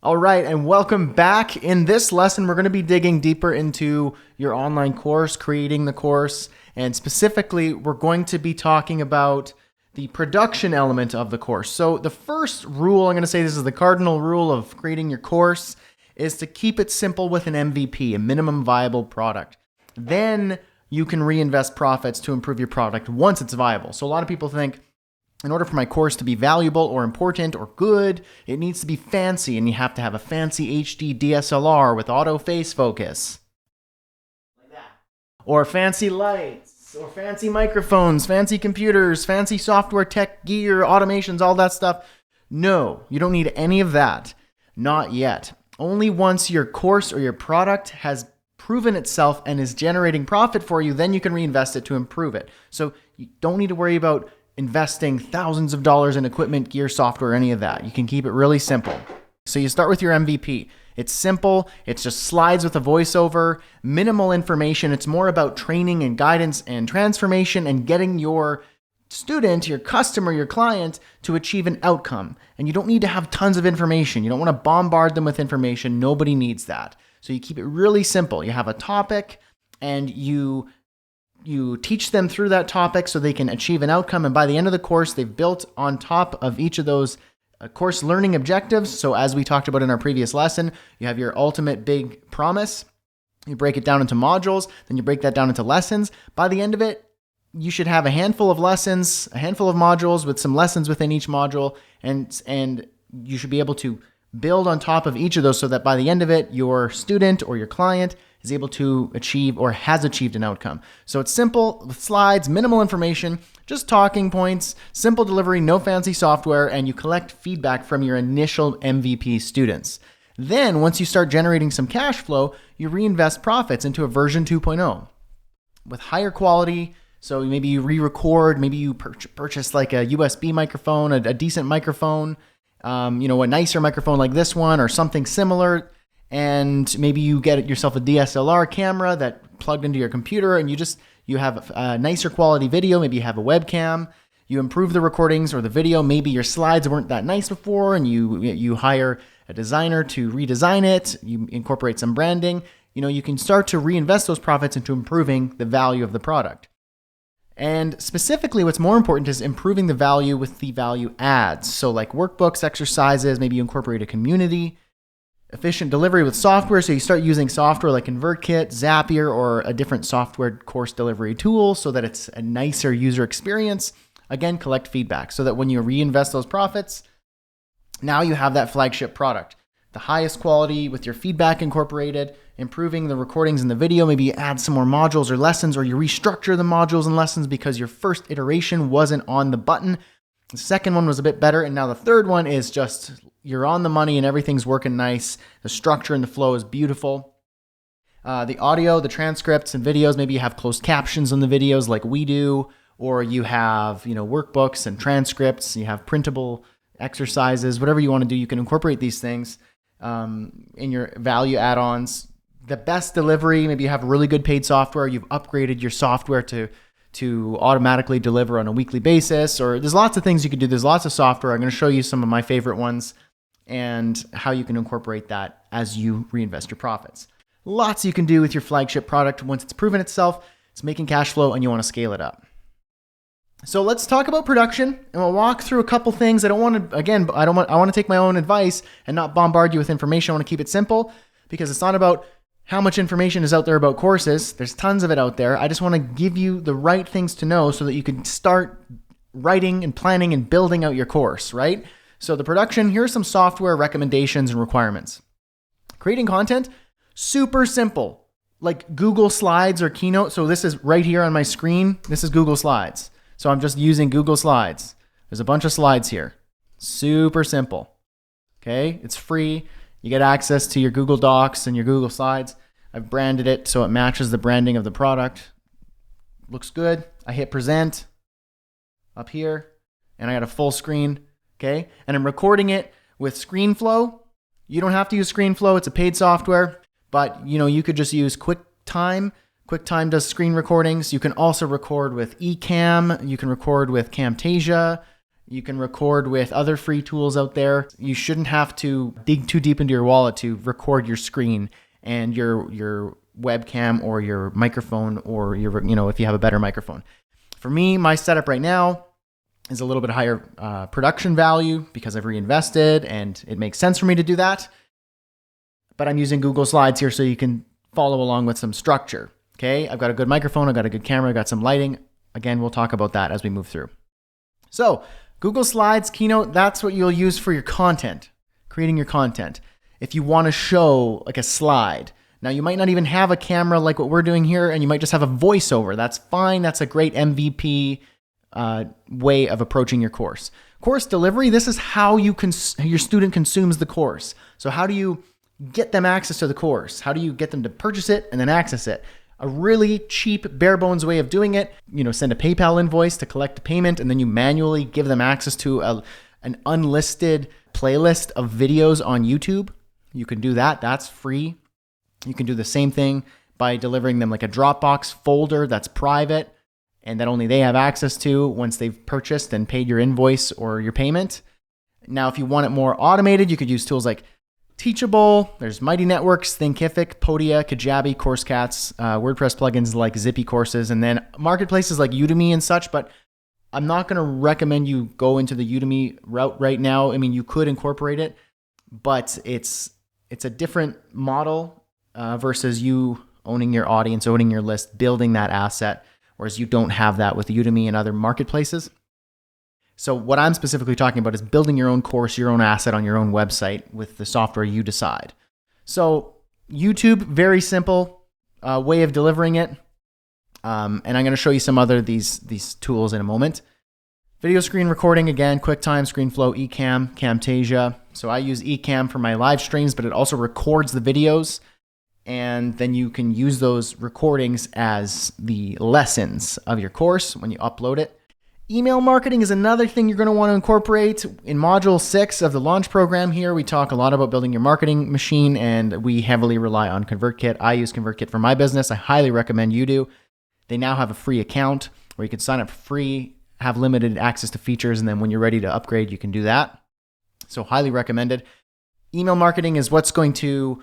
All right, and welcome back. In this lesson, we're going to be digging deeper into your online course, creating the course, and specifically, we're going to be talking about the production element of the course. So the first rule, I'm going to say this is the cardinal rule of creating your course, is to keep it simple with an MVP, a minimum viable product. Then you can reinvest profits to improve your product once it's viable. So a lot of people think, in order for my course to be valuable or important or good, it needs to be fancy, and you have to have a fancy HD DSLR with auto face focus. Like that. Or fancy lights, or fancy microphones, fancy computers, fancy software, tech gear, automations, all that stuff. No, you don't need any of that. Not yet. Only once your course or your product has proven itself and is generating profit for you, then you can reinvest it to improve it. So you don't need to worry about investing thousands of dollars in equipment, gear, software, any of that. You can keep it really simple. So you start with your MVP. It's simple. It's just slides with a voiceover, minimal information. It's more about training and guidance and transformation and getting your student, your customer, your client to achieve an outcome. And you don't need to have tons of information. You don't want to bombard them with information. Nobody needs that. So you keep it really simple. You have a topic and you teach them through that topic so they can achieve an outcome. And by the end of the course, they've built on top of each of those course learning objectives. So as we talked about in our previous lesson, you have your ultimate big promise. You break it down into modules, then you break that down into lessons. By the end of it, you should have a handful of lessons, a handful of modules with some lessons within each module. And you should be able to build on top of each of those so that by the end of it, your student or your client is able to achieve or has achieved an outcome. So it's simple with slides, minimal information, just talking points, simple delivery, no fancy software, and you collect feedback from your initial MVP students. Then once you start generating some cash flow, you reinvest profits into a version 2.0 with higher quality. So maybe you re-record, maybe you purchase like a USB microphone, a decent microphone, a nicer microphone like this one or something similar. And maybe you get yourself a DSLR camera that plugged into your computer and you have a nicer quality video. Maybe you have a webcam. You improve the recordings or the video. Maybe your slides weren't that nice before and you hire a designer to redesign it. You incorporate some branding. You can start to reinvest those profits into improving the value of the product. And specifically, what's more important is improving the value with the value adds. So like workbooks, exercises, maybe you incorporate a community, efficient delivery with software. So you start using software like ConvertKit, Zapier, or a different software course delivery tool so that it's a nicer user experience. Again, collect feedback so that when you reinvest those profits, now you have that flagship product. The highest quality with your feedback incorporated, improving the recordings and the video. Maybe you add some more modules or lessons, or you restructure the modules and lessons because your first iteration wasn't on the button. The second one was a bit better, and now the third one is just you're on the money and everything's working nice. The structure and the flow is beautiful. The audio, the transcripts and videos, maybe you have closed captions on the videos like we do, or you have workbooks and transcripts, you have printable exercises, whatever you want to do, you can incorporate these things in your value add-ons. The best delivery, maybe you have really good paid software, you've upgraded your software to automatically deliver on a weekly basis, or there's lots of things you can do. There's lots of software. I'm going to show you some of my favorite ones and how you can incorporate that as you reinvest your profits. Lots you can do with your flagship product once it's proven itself, it's making cash flow, and you want to scale it up. So let's talk about production, and we'll walk through a couple things. I want to take my own advice and not bombard you with information. I want to keep it simple because it's not about how much information is out there about courses. There's tons of it out there. I just want to give you the right things to know so that you can start writing and planning and building out your course, right? So the production, here are some software recommendations and requirements. Creating content, super simple, like Google Slides or Keynote. So this is right here on my screen. This is Google Slides. So I'm just using Google Slides. There's a bunch of slides here. Super simple. Okay, it's free. You get access to your Google Docs and your Google Slides. I've branded it so it matches the branding of the product. Looks good. I hit present up here and I got a full screen. Okay, and I'm recording it with ScreenFlow. You don't have to use ScreenFlow. It's a paid software, but you could just use QuickTime. QuickTime does screen recordings. You can also record with Ecamm. You can record with Camtasia. You can record with other free tools out there. You shouldn't have to dig too deep into your wallet to record your screen and your webcam or your microphone or if you have a better microphone. For me, my setup right now is a little bit higher production value because I've reinvested and it makes sense for me to do that. But I'm using Google Slides here so you can follow along with some structure. Okay, I've got a good microphone, I've got a good camera, I've got some lighting. Again, we'll talk about that as we move through. So Google Slides, Keynote, that's what you'll use for your content, creating your content. If you want to show like a slide, now you might not even have a camera like what we're doing here, and you might just have a voiceover. That's fine. That's a great MVP way of approaching your course. Course delivery, this is how your student consumes the course. So how do you get them access to the course? How do you get them to purchase it and then access it? A really cheap, bare bones way of doing it, send a PayPal invoice to collect a payment, and then you manually give them access to an unlisted playlist of videos on YouTube. You can do that. That's free. You can do the same thing by delivering them like a Dropbox folder that's private and that only they have access to once they've purchased and paid your invoice or your payment. Now, if you want it more automated, you could use tools like Teachable, there's Mighty Networks, Thinkific, Podia, Kajabi, CourseCats, WordPress plugins like Zippy Courses, and then marketplaces like Udemy and such, but I'm not going to recommend you go into the Udemy route right now. I mean, you could incorporate it, but it's a different model versus you owning your audience, owning your list, building that asset, whereas you don't have that with Udemy and other marketplaces. So what I'm specifically talking about is building your own course, your own asset on your own website with the software you decide. So YouTube, very simple way of delivering it. And I'm going to show you some other these tools in a moment. Video screen recording, again, QuickTime, ScreenFlow, Ecamm, Camtasia. So I use Ecamm for my live streams, but it also records the videos. And then you can use those recordings as the lessons of your course when you upload it. Email marketing is another thing you're going to want to incorporate. In Module 6 of the launch program here, we talk a lot about building your marketing machine, and we heavily rely on ConvertKit. I use ConvertKit for my business. I highly recommend you do. They now have a free account where you can sign up for free, have limited access to features, and then when you're ready to upgrade, you can do that. So highly recommended. Email marketing is what's going to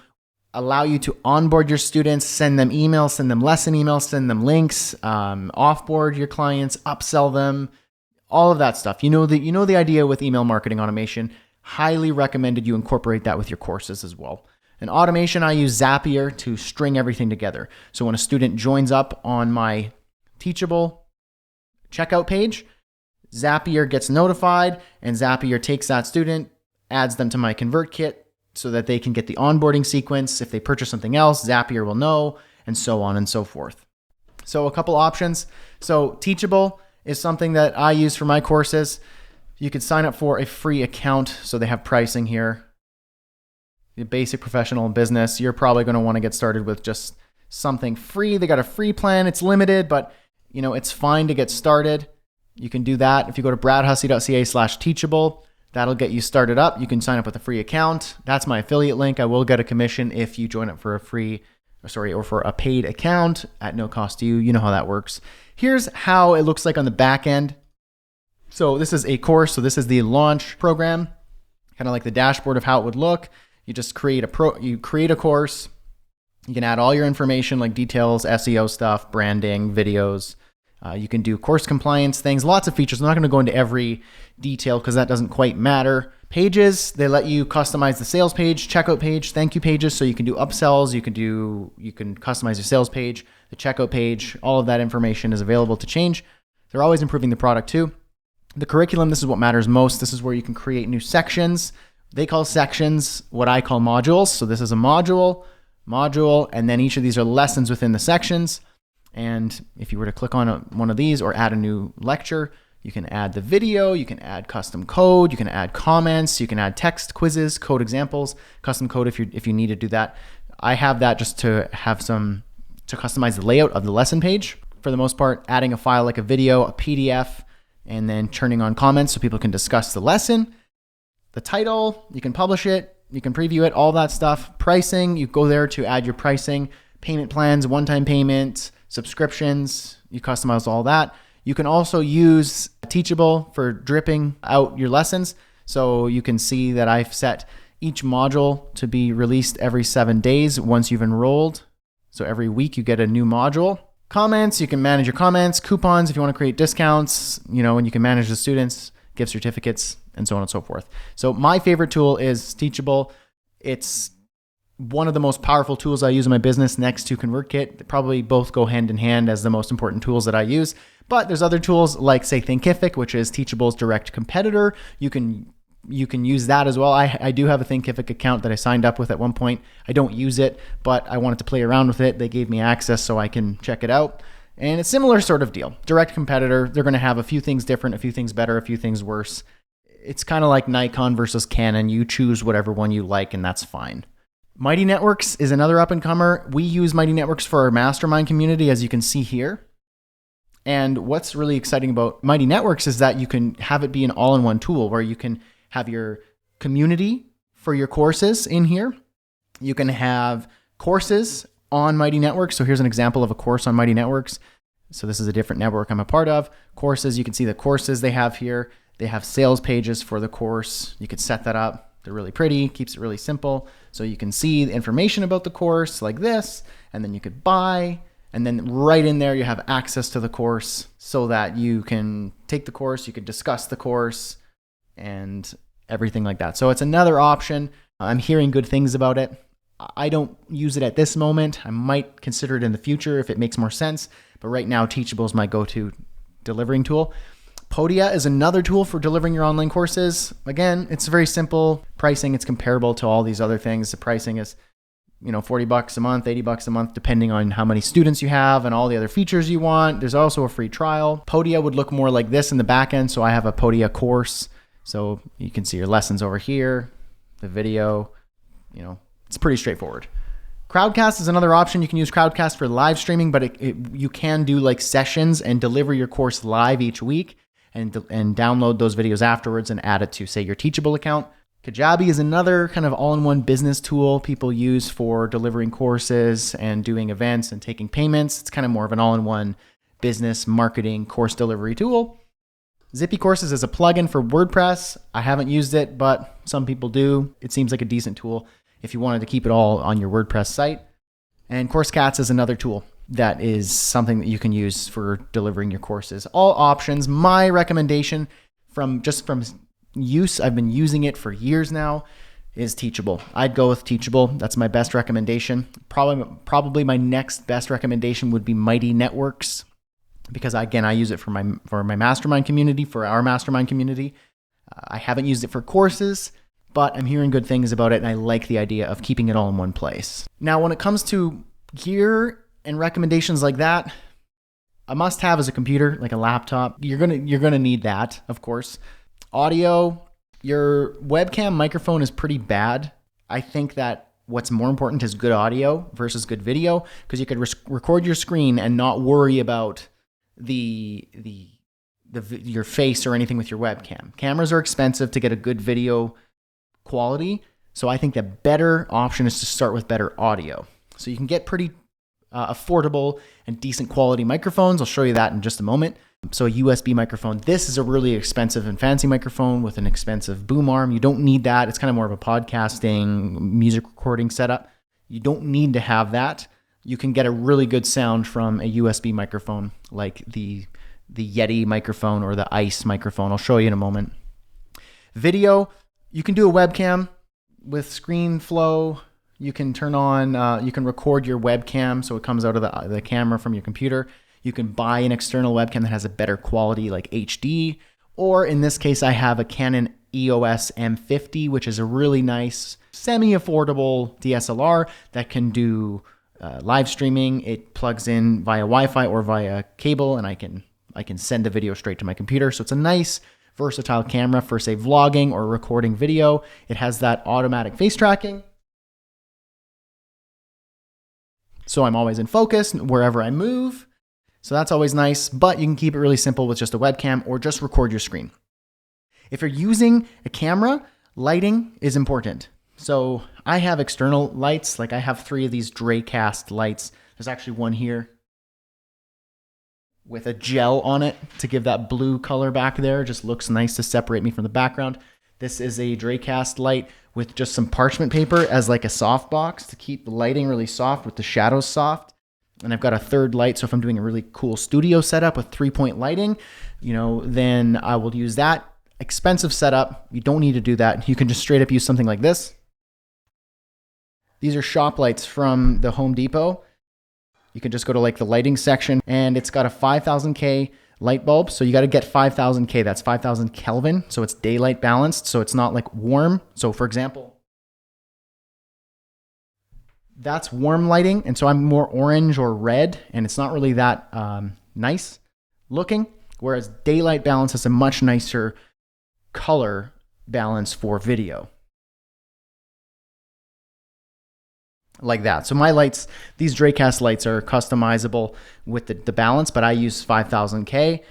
allow you to onboard your students, send them emails, send them lesson emails, send them links, offboard your clients, upsell them, all of that stuff. You know the idea with email marketing automation. Highly recommended you incorporate that with your courses as well. In automation, I use Zapier to string everything together. So when a student joins up on my Teachable checkout page, Zapier gets notified, and Zapier takes that student, adds them to my ConvertKit, so that they can get the onboarding sequence. If they purchase something else, Zapier will know, and so on and so forth. So a couple options. So Teachable is something that I use for my courses. You could sign up for a free account, so they have pricing here. The basic professional business, you're probably going to want to get started with just something free. They got a free plan. It's limited, but it's fine to get started. You can do that. If you go to bradhussey.ca/teachable, that'll get you started up. You can sign up with a free account. That's my affiliate link. I will get a commission if you join up for or for a paid account at no cost to you. You know how that works. Here's how it looks like on the back end. So this is a course. So this is the launch program, kind of like the dashboard of how it would look. You just create a course. You can add all your information like details, SEO stuff, branding, videos. You can do course compliance things, lots of features. I'm not going to go into every detail because that doesn't quite matter. Pages, they let you customize the sales page, checkout page, thank you pages. So you can do upsells, you can customize your sales page, the checkout page. All of that information is available to change. They're always improving the product too. The curriculum, this is what matters most. This is where you can create new sections. They call sections what I call modules. So this is a module, and then each of these are lessons within the sections. And if you were to click on one of these or add a new lecture, you can add the video, you can add custom code, you can add comments, you can add text quizzes, code examples, custom code if you need to do that. I have that just to customize the layout of the lesson page. For the most part, adding a file like a video, a PDF, and then turning on comments so people can discuss the lesson. The title, you can publish it, you can preview it, all that stuff. Pricing, you go there to add your pricing, payment plans, one-time payment, subscriptions, you customize all that. You can also use Teachable for dripping out your lessons. So you can see that I've set each module to be released every 7 days once you've enrolled. So every week you get a new module. Comments, you can manage your comments. Coupons, if you want to create discounts, and you can manage the students, gift certificates, and so on and so forth. So my favorite tool is Teachable. It's one of the most powerful tools I use in my business next to ConvertKit. They probably both go hand in hand as the most important tools that I use. But there's other tools like, say, Thinkific, which is Teachable's direct competitor. You can use that as well. I do have a Thinkific account that I signed up with at one point. I don't use it, but I wanted to play around with it. They gave me access so I can check it out. And it's a similar sort of deal. Direct competitor, they're going to have a few things different, a few things better, a few things worse. It's kind of like Nikon versus Canon. You choose whatever one you like, and that's fine. Mighty Networks is another up-and-comer. We use Mighty Networks for our mastermind community, as you can see here. And what's really exciting about Mighty Networks is that you can have it be an all-in-one tool where you can have your community for your courses in here. You can have courses on Mighty Networks. So here's an example of a course on Mighty Networks. So this is a different network I'm a part of. Courses, you can see the courses they have here. They have sales pages for the course. You could set that up. They're really pretty, keeps it really simple. So you can see the information about the course like this, and then you could buy, and then right in there you have access to the course so that you can take the course, you could discuss the course, and everything like that. So it's another option. I'm hearing good things about it. I don't use it at this moment. I might consider it in the future if it makes more sense. But right now, Teachable is my go-to delivering tool. Podia is another tool for delivering your online courses. Again, it's very simple pricing. It's comparable to all these other things. The pricing is, $40 a month, $80 a month, depending on how many students you have and all the other features you want. There's also a free trial. Podia would look more like this in the back end. So I have a Podia course. So you can see your lessons over here, the video, it's pretty straightforward. Crowdcast is another option. You can use Crowdcast for live streaming, but you can do like sessions and deliver your course live each week and download those videos afterwards and add it to, say, your Teachable account. Kajabi is another kind of all-in-one business tool people use for delivering courses and doing events and taking payments. It's kind of more of an all-in-one business marketing course delivery tool. Zippy Courses is a plugin for WordPress. I haven't used it, but some people do. It seems like a decent tool if you wanted to keep it all on your WordPress site. And CourseCats is another tool that is something that you can use for delivering your courses. All options. My recommendation from use, I've been using it for years now, is Teachable. I'd go with Teachable. That's my best recommendation. Probably my next best recommendation would be Mighty Networks, because again, I use it for my mastermind community, for our mastermind community. I haven't used it for courses, but I'm hearing good things about it, and I like the idea of keeping it all in one place. Now, when it comes to gear and recommendations like that, a must-have is a computer, like a laptop. You're gonna need that, of course. Audio, your webcam microphone is pretty bad. I think that what's more important is good audio versus good video, because you could record your screen and not worry about your face or anything with your webcam. Cameras are expensive to get a good video quality, so I think the better option is to start with better audio. So you can get pretty affordable and decent quality microphones. I'll show you that in just a moment. So a USB microphone. This is a really expensive and fancy microphone with an expensive boom arm. You don't need that. It's kind of more of a podcasting, music recording setup. You don't need to have that. You can get a really good sound from a USB microphone, like the Yeti microphone or the Ice microphone. I'll show you in a moment. Video, you can do a webcam with ScreenFlow. You can turn on, you can record your webcam so it comes out of the camera from your computer. You can buy an external webcam that has a better quality, like HD. Or in this case, I have a Canon EOS M50, which is a really nice, semi-affordable DSLR that can do live streaming. It plugs in via Wi-Fi or via cable, and I can send the video straight to my computer. So it's a nice, versatile camera for, say, vlogging or recording video. It has that automatic face tracking, so I'm always in focus wherever I move. So that's always nice, but you can keep it really simple with just a webcam or just record your screen. If you're using a camera, lighting is important. So I have external lights, like I have 3 of these Dracast lights. There's actually one here. with a gel on it to give that blue color back there. It just looks nice to separate me from the background. This is a Dracast light with just some parchment paper as like a soft box to keep the lighting really soft with the shadows soft. And I've got a third light, so if I'm doing a really cool studio setup with 3-point lighting, then I will use that. Expensive setup. You don't need to do that. You can just straight up use something like this. These are shop lights from the Home Depot. You can just go to like the lighting section, and it's got a 5000K light bulb. So you got to get 5000K. That's 5000 Kelvin. So it's daylight balanced. So it's not like warm. So for example, that's warm lighting. And so I'm more orange or red, and it's not really that nice looking. Whereas daylight balance has a much nicer color balance for video. Like that. So my lights, these Dracast lights are customizable with the balance, but I use 5000K.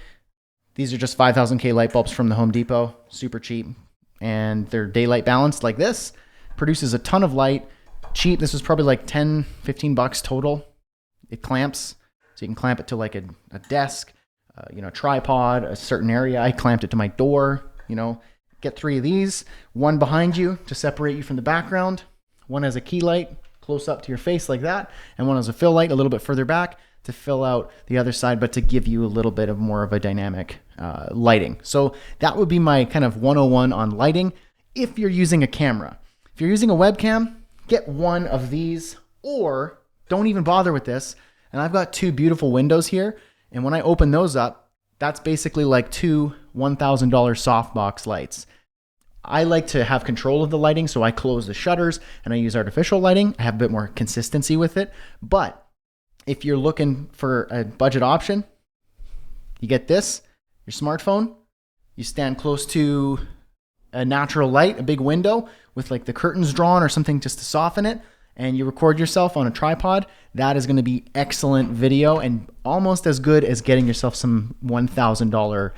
These are just 5000K light bulbs from the Home Depot, super cheap. And they're daylight balanced like this. Produces a ton of light, cheap. This was probably like 10, 15 bucks total. It clamps, so you can clamp it to like a desk, tripod, a certain area. I clamped it to my door, Get 3 of these, one behind you to separate you from the background. One has a key light close up to your face like that, and one has a fill light a little bit further back to fill out the other side, but to give you a little bit of more of a dynamic lighting. So that would be my kind of 101 on lighting. If you're using a camera, if you're using a webcam, get one of these, or don't even bother with this. And I've got 2 beautiful windows here, and when I open those up, that's basically like 2 $1,000 softbox lights. I like to have control of the lighting, so I close the shutters and I use artificial lighting. I have a bit more consistency with it. But if you're looking for a budget option, you get this, your smartphone, you stand close to a natural light, a big window with like the curtains drawn or something just to soften it, and you record yourself on a tripod. That is going to be excellent video and almost as good as getting yourself some $1,000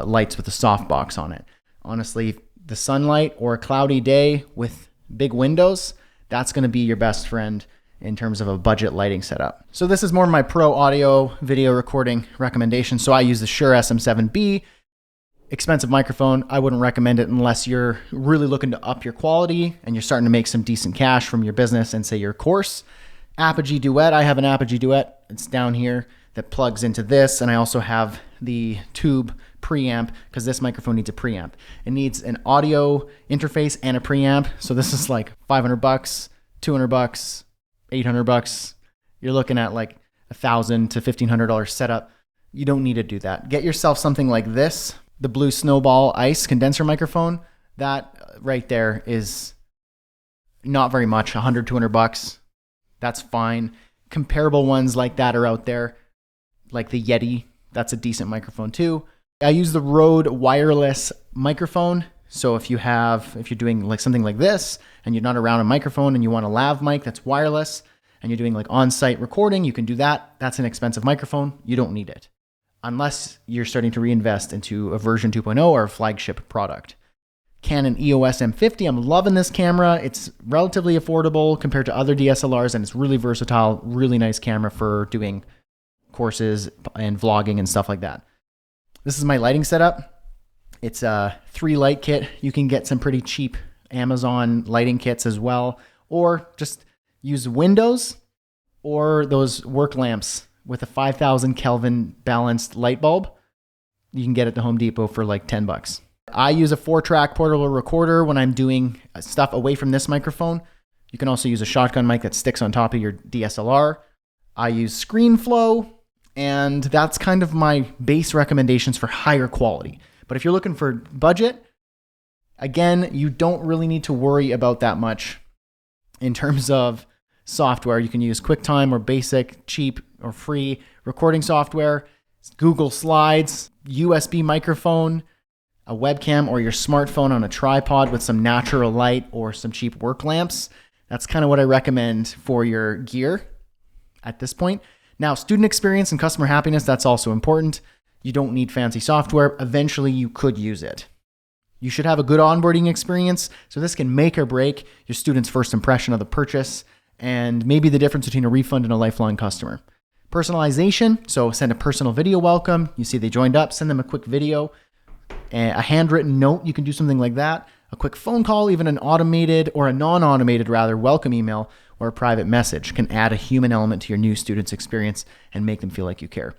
lights with a softbox on it. Honestly, the sunlight or a cloudy day with big windows, that's going to be your best friend in terms of a budget lighting setup. So this is more my pro audio video recording recommendation. So I use the Shure SM7B, expensive microphone. I wouldn't recommend it unless you're really looking to up your quality and you're starting to make some decent cash from your business and say your course. Apogee Duet, I have an Apogee Duet. It's down here that plugs into this. And I also have the tube preamp because this microphone needs a preamp. It needs an audio interface and a preamp. So this is like $500, $200, $800. You're looking at like $1,000 to $1,500 setup. You don't need to do that. Get yourself something like this, the Blue Snowball Ice condenser microphone. That right there is not very much, $100, $200. That's fine. Comparable ones like that are out there, like the Yeti. That's a decent microphone too. I use the Rode wireless microphone. So if you're doing like something like this and you're not around a microphone and you want a lav mic that's wireless and you're doing like on-site recording, you can do that. That's an expensive microphone. You don't need it unless you're starting to reinvest into a version 2.0 or a flagship product. Canon EOS M50. I'm loving this camera. It's relatively affordable compared to other DSLRs, and it's really versatile, really nice camera for doing courses and vlogging and stuff like that. This is my lighting setup. It's a 3 light kit. You can get some pretty cheap Amazon lighting kits as well, or just use windows or those work lamps with a 5000 Kelvin balanced light bulb. You can get at the Home Depot for like $10. I use a 4-track portable recorder when I'm doing stuff away from this microphone. You can also use a shotgun mic that sticks on top of your DSLR. I use ScreenFlow, and that's kind of my base recommendations for higher quality. But if you're looking for budget, again, you don't really need to worry about that much in terms of software. You can use QuickTime or basic, cheap or free recording software, Google Slides, USB microphone, a webcam, or your smartphone on a tripod with some natural light or some cheap work lamps. That's kind of what I recommend for your gear at this point. Now, student experience and customer happiness, that's also important. You don't need fancy software. Eventually, you could use it. You should have a good onboarding experience, so this can make or break your student's first impression of the purchase and maybe the difference between a refund and a lifelong customer. Personalization, so send a personal video welcome. You see they joined up, send them a quick video, a handwritten note. You can do something like that. A quick phone call, even an automated or a non-automated rather welcome email or a private message can add a human element to your new student's experience and make them feel like you care.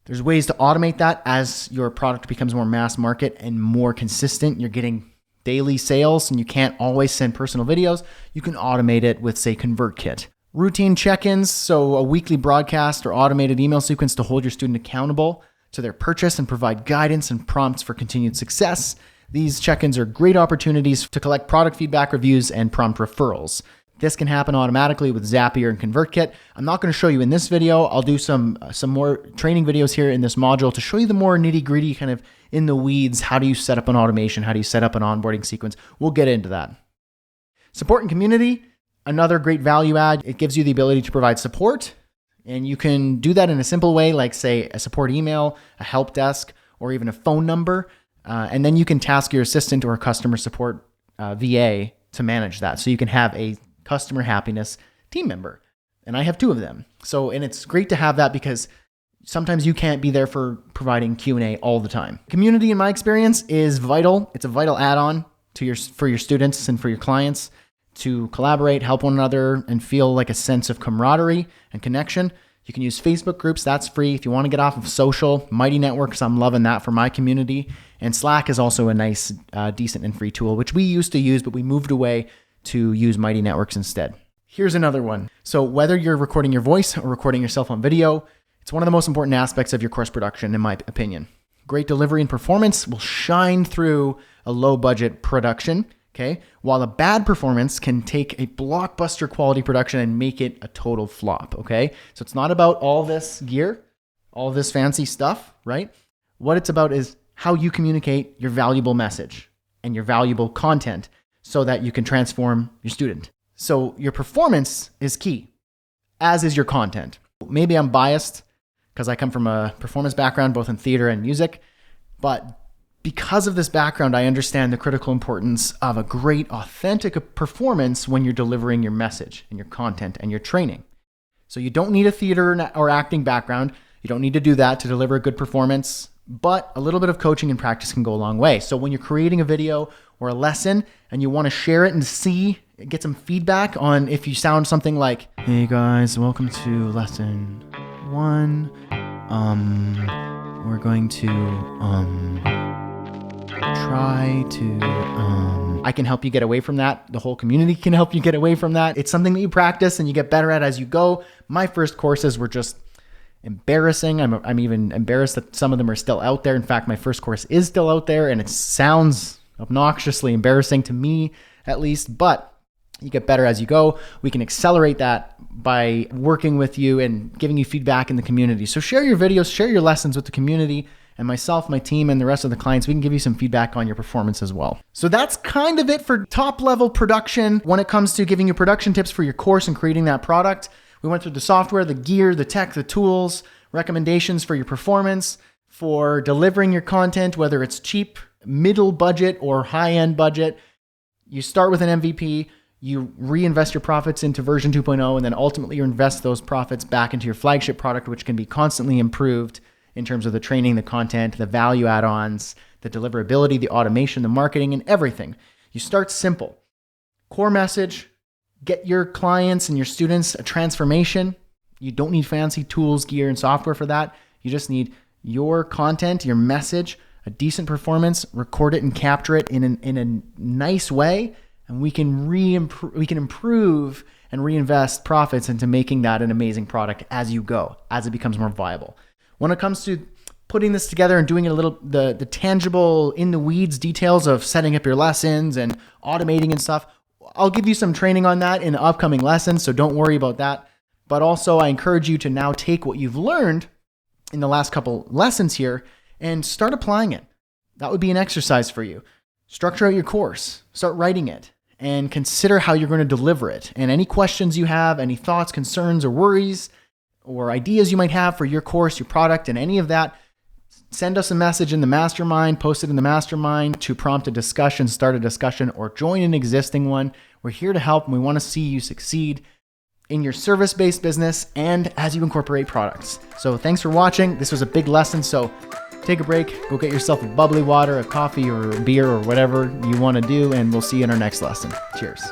There's ways to automate that as your product becomes more mass market and more consistent. You're getting daily sales and you can't always send personal videos. You can automate it with, say, ConvertKit. Routine check-ins, so a weekly broadcast or automated email sequence to hold your student accountable to their purchase and provide guidance and prompts for continued success. These check-ins are great opportunities to collect product feedback, reviews, and prompt referrals. This can happen automatically with Zapier and ConvertKit. I'm not going to show you in this video. I'll do some more training videos here in this module to show you the more nitty-gritty, kind of in the weeds. How do you set up an automation? How do you set up an onboarding sequence? We'll get into that. Support and community, another great value add. It gives you the ability to provide support, and you can do that in a simple way, like, say, a support email, a help desk, or even a phone number. And then you can task your assistant or a customer support VA to manage that. So you can have a customer happiness team member. And I have 2 of them. And it's great to have that because sometimes you can't be there for providing Q&A all the time. Community, in my experience, is vital. It's a vital add-on for your students and for your clients to collaborate, help one another, and feel like a sense of camaraderie and connection. You can use Facebook groups. That's free. If you want to get off of social, Mighty Networks, I'm loving that for my community. And Slack is also a nice, decent and free tool, which we used to use, but we moved away to use Mighty Networks instead. Here's another one. So whether you're recording your voice or recording yourself on video, it's one of the most important aspects of your course production, in my opinion. Great delivery and performance will shine through a low budget production. Okay, while a bad performance can take a blockbuster quality production and make it a total flop. Okay, so it's not about all this gear, all this fancy stuff, right? What it's about is how you communicate your valuable message and your valuable content so that you can transform your student. So your performance is key, as is your content. Maybe I'm biased because I come from a performance background, both in theater and music, but because of this background, I understand the critical importance of a great, authentic performance when you're delivering your message and your content and your training. So you don't need a theater or acting background. You don't need to do that to deliver a good performance, but a little bit of coaching and practice can go a long way. So when you're creating a video or a lesson and you want to share it and get some feedback on if you sound something like, "Hey guys, welcome to lesson 1. We're going to try to, I can help you get away from that. The whole community can help you get away from that. It's something that you practice and you get better at as you go. My first courses were just embarrassing. I'm even embarrassed that some of them are still out there. In fact, my first course is still out there and it sounds obnoxiously embarrassing to me, at least, but you get better as you go. We can accelerate that by working with you and giving you feedback in the community. So share your videos, share your lessons with the community, and myself, my team, and the rest of the clients, we can give you some feedback on your performance as well. So that's kind of it for top level production when it comes to giving you production tips for your course and creating that product. We went through the software, the gear, the tech, the tools, recommendations for your performance, for delivering your content, whether it's cheap, middle budget, or high-end budget. You start with an MVP, you reinvest your profits into version 2.0, and then ultimately you invest those profits back into your flagship product, which can be constantly improved in terms of the training, the content, the value add-ons, the deliverability, the automation, the marketing, and everything. You start simple. Core message, get your clients and your students a transformation. You don't need fancy tools, gear, and software for that. You just need your content, your message, a decent performance, record it and capture it in a nice way, and we can improve and reinvest profits into making that an amazing product as you go, as it becomes more viable. When it comes to putting this together and doing it the tangible, in the weeds details of setting up your lessons and automating and stuff, I'll give you some training on that in upcoming lessons, so don't worry about that. But also, I encourage you to now take what you've learned in the last couple lessons here and start applying it. That would be an exercise for you. Structure out your course, start writing it, and consider how you're going to deliver it. And any questions you have, any thoughts, concerns, or worries, or ideas you might have for your course, your product, and any of that, send us a message in the mastermind, post it in the mastermind to prompt a discussion, start a discussion, or join an existing one. We're here to help and we want to see you succeed. in your service-based business and as you incorporate products. So thanks for watching. This was a big lesson. So take a break, go get yourself a bubbly water, a coffee or a beer or whatever you want to do, and we'll see you in our next lesson. Cheers.